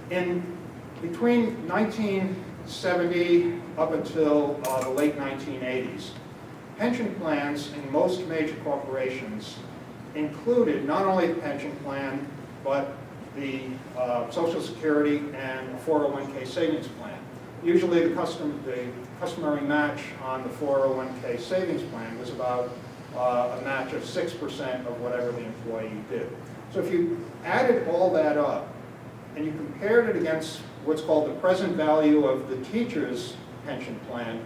Between 1970 up until the late 1980s, pension plans in most major corporations included not only the pension plan, but the Social Security and a 401k savings plan. Usually the customary match on the 401k savings plan was about a match of 6% of whatever the employee did. So if you added all that up and you compared it against what's called the present value of the teacher's pension plan,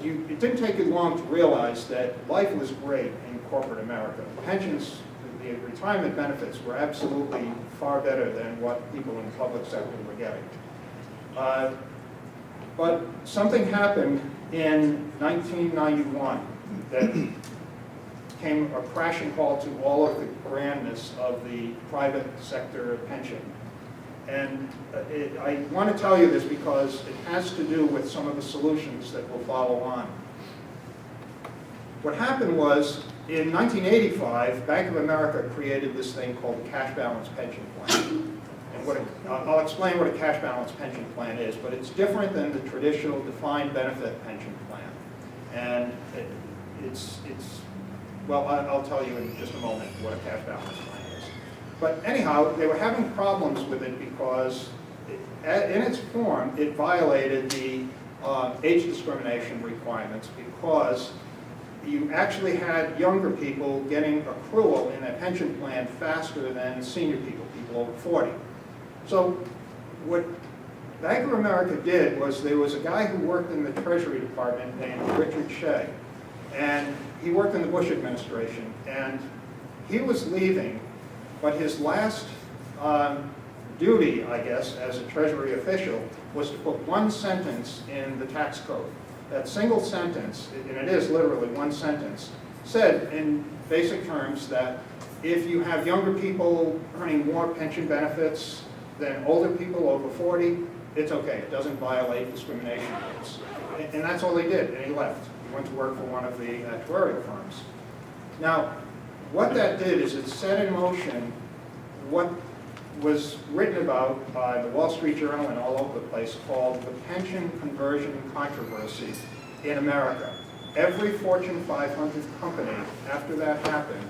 it didn't take you long to realize that life was great in corporate America. Pensions, the retirement benefits were absolutely far better than what people in the public sector were getting. But something happened in 1991 that came a crashing halt to all of the grandness of the private sector pension. And I want to tell you this because it has to do with some of the solutions that will follow on. What happened was, in 1985, Bank of America created this thing called the cash balance pension plan. And I'll explain what a cash balance pension plan is, but it's different than the traditional defined benefit pension plan. And well, I'll tell you in just a moment what a cash balance plan is. But anyhow, they were having problems with it because in its form, it violated the age discrimination requirements because you actually had younger people getting accrual in a pension plan faster than senior people over 40. So what Bank of America did was there was a guy who worked in the Treasury Department named Richard Shea, and he worked in the Bush administration, and he was leaving, but his last duty, I guess, as a Treasury official was to put one sentence in the tax code. That single sentence, and it is literally one sentence, said in basic terms that if you have younger people earning more pension benefits than older people over 40, it's okay. It doesn't violate discrimination rules. And that's all he did, and he left. He went to work for one of the actuarial firms. Now, what that did is it set in motion what was written about by the Wall Street Journal and all over the place called the pension conversion controversy in America. Every Fortune 500 company, after that happened,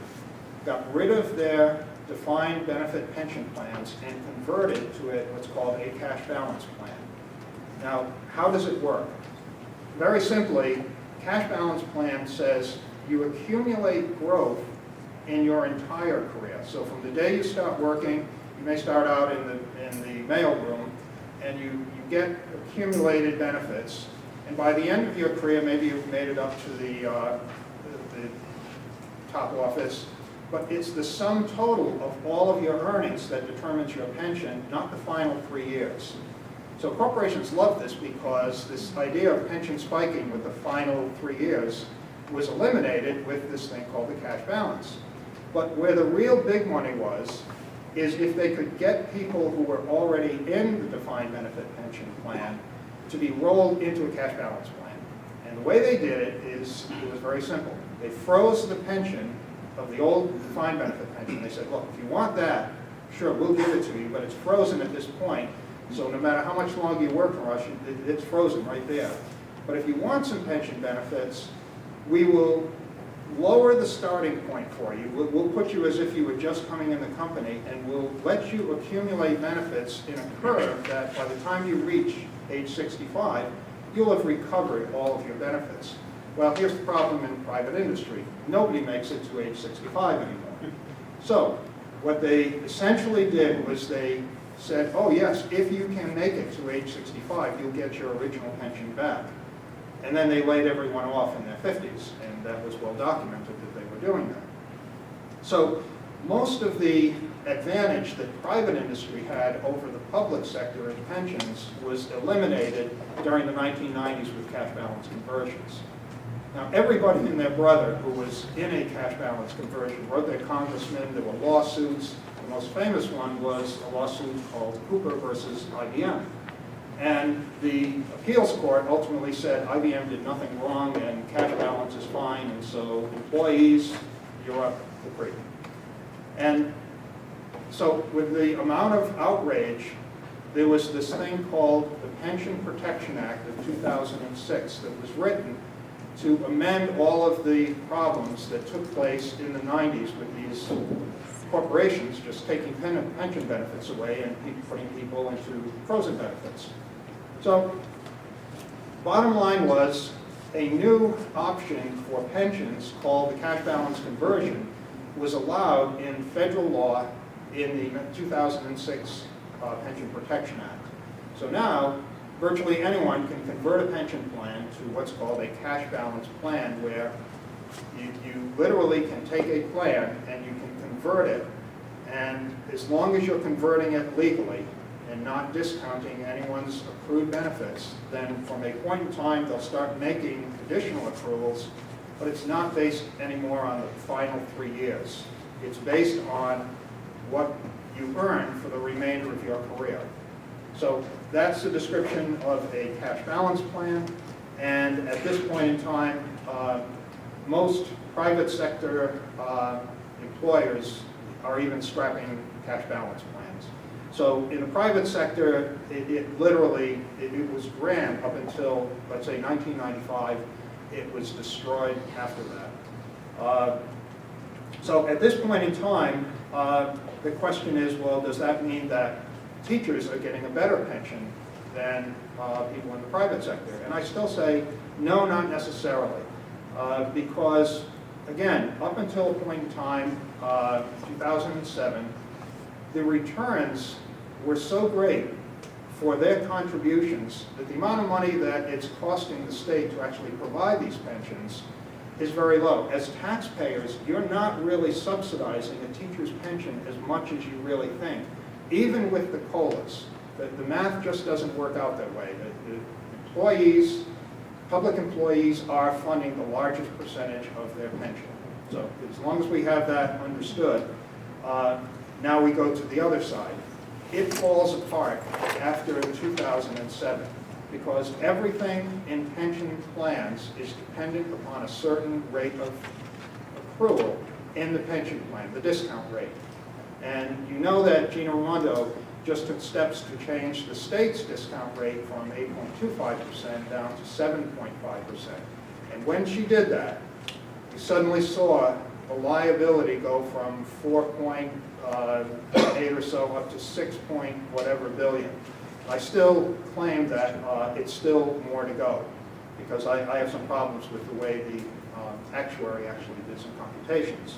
got rid of their defined benefit pension plans and converted to what's called a cash balance plan. Now, how does it work? Very simply, cash balance plan says you accumulate growth in your entire career. So from the day you start working, you may start out in the mailroom, and you get accumulated benefits. And by the end of your career, maybe you've made it up to the top office. But it's the sum total of all of your earnings that determines your pension, not the final 3 years. So corporations love this because this idea of pension spiking with the final 3 years was eliminated with this thing called the cash balance. But where the real big money was is if they could get people who were already in the defined benefit pension plan to be rolled into a cash balance plan. And the way they did it was very simple. They froze the pension of the old defined benefit pension. They said, look, if you want that, sure, we'll give it to you, but it's frozen at this point, so no matter how much longer you work for us, it's frozen right there. But if you want some pension benefits, we will lower the starting point for you. We'll put you as if you were just coming in the company, and we'll let you accumulate benefits in a curve that by the time you reach age 65, you'll have recovered all of your benefits. Well, here's the problem in private industry. Nobody makes it to age 65 anymore. So what they essentially did was they said, oh yes, if you can make it to age 65, you'll get your original pension back. And then they laid everyone off in their 50s, and that was well documented that they were doing that. So most of the advantage that private industry had over the public sector in pensions was eliminated during the 1990s with cash balance conversions. Now, everybody and their brother who was in a cash balance conversion wrote their congressman. There were lawsuits. The most famous one was a lawsuit called Cooper versus IBM. And the appeals court ultimately said IBM did nothing wrong and cash balance is fine, and so employees, you're up the creek. And so with the amount of outrage there was this thing called the Pension Protection Act of 2006 that was written to amend all of the problems that took place in the 90s with these corporations just taking pension benefits away and putting people into frozen benefits. So, bottom line was a new option for pensions called the cash balance conversion was allowed in federal law in the 2006 Pension Protection Act. So now, virtually anyone can convert a pension plan to what's called a cash balance plan, where you literally can take a plan and you can convert it, and as long as you're converting it legally and not discounting anyone's accrued benefits, then from a point in time they'll start making additional accruals, but it's not based anymore on the final 3 years. It's based on what you earn for the remainder of your career. So that's the description of a cash balance plan, and at this point in time, most private sector employers are even scrapping cash balance plans. So in the private sector, it literally was grand up until, let's say, 1995. It was destroyed after that. So at this point in time, the question is, well, does that mean that teachers are getting a better pension than people in the private sector? And I still say, no, not necessarily. Because, again, up until a point in time, 2007, the returns were so great for their contributions that the amount of money that it's costing the state to actually provide these pensions is very low. As taxpayers, you're not really subsidizing a teacher's pension as much as you really think. Even with the COLAs, the math just doesn't work out that way. The employees, public employees are funding the largest percentage of their pension. So as long as we have that understood, now we go to the other side. It falls apart after 2007 because everything in pension plans is dependent upon a certain rate of accrual in the pension plan, the discount rate. And you know that Gina Raimondo just took steps to change the state's discount rate from 8.25% down to 7.5%. And when she did that, you suddenly saw the liability go from 4.8 or so up to 6 point whatever billion. I still claim that it's still more to go because I have some problems with the way the actuary actually did some computations.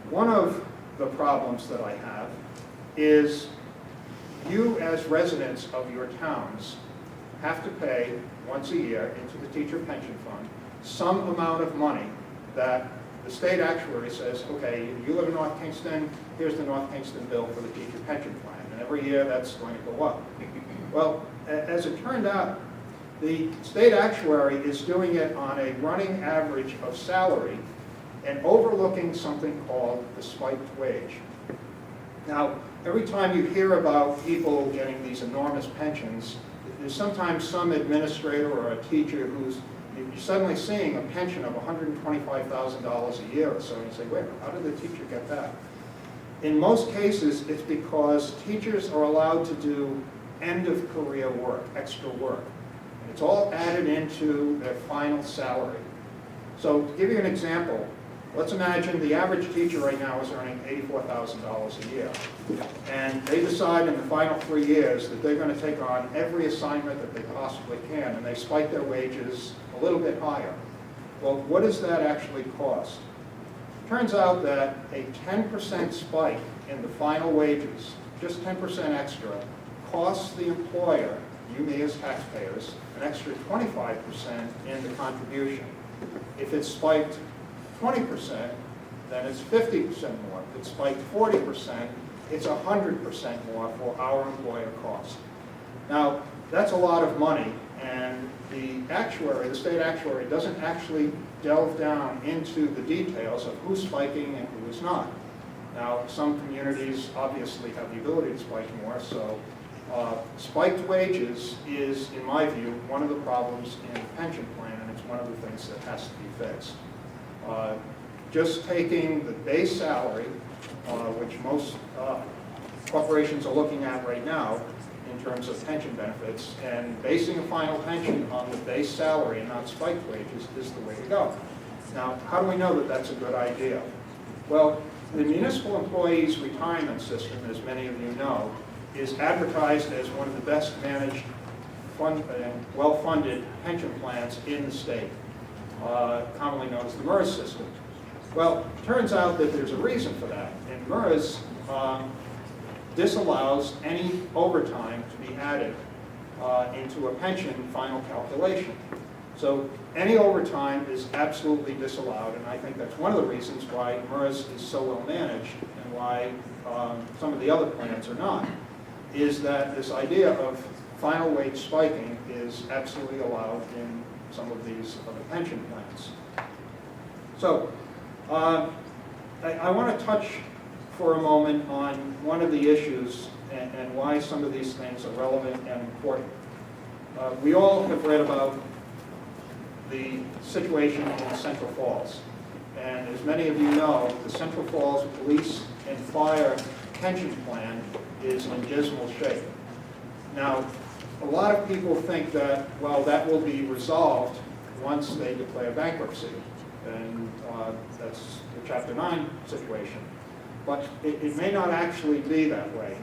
One of the problems that I have is you as residents of your towns have to pay once a year into the teacher pension fund some amount of money that the state actuary says, okay, you live in North Kingston, here's the North Kingston bill for the teacher pension plan, and every year that's going to go up. Well, as it turned out, the state actuary is doing it on a running average of salary and overlooking something called the spiked wage. Now, every time you hear about people getting these enormous pensions, there's sometimes some administrator or a teacher who's you're suddenly seeing a pension of $125,000 a year or so, and you say, wait, how did the teacher get that? In most cases, it's because teachers are allowed to do end-of-career work, extra work. And it's all added into their final salary. So to give you an example, let's imagine the average teacher right now is earning $84,000 a year. And they decide in the final 3 years that they're going to take on every assignment that they possibly can, and they spike their wages a little bit higher. Well, what does that actually cost? Turns out that a 10% spike in the final wages, just 10% extra, costs the employer, you, me as taxpayers, an extra 25% in the contribution. If it's spiked 20%, then it's 50% more. If it's spiked 40%, it's 100% more for our employer cost. Now, that's a lot of money, and the actuary, the state actuary, doesn't actually delve down into the details of who's spiking and who is not. Now, some communities obviously have the ability to spike more, so spiked wages is, in my view, one of the problems in the pension plan, and it's one of the things that has to be fixed. Just taking the base salary, which most corporations are looking at right now, in terms of pension benefits, and basing a final pension on the base salary and not spiked wages is the way to go. Now, how do we know that that's a good idea? Well, the municipal employees retirement system, as many of you know, is advertised as one of the best managed and well-funded pension plans in the state, commonly known as the MERS system. Well, it turns out that there's a reason for that. In MERS, disallows any overtime to be added into a pension final calculation. So any overtime is absolutely disallowed, and I think that's one of the reasons why MERS is so well managed and why some of the other plans are not, is that this idea of final wage spiking is absolutely allowed in some of these other pension plans. So I want to touch for a moment on one of the issues and why some of these things are relevant and important. We all have read about the situation in Central Falls. And as many of you know, the Central Falls Police and Fire pension plan is in dismal shape. Now, a lot of people think that, well, that will be resolved once they declare bankruptcy. And that's the Chapter 9 situation. But it may not actually be that way.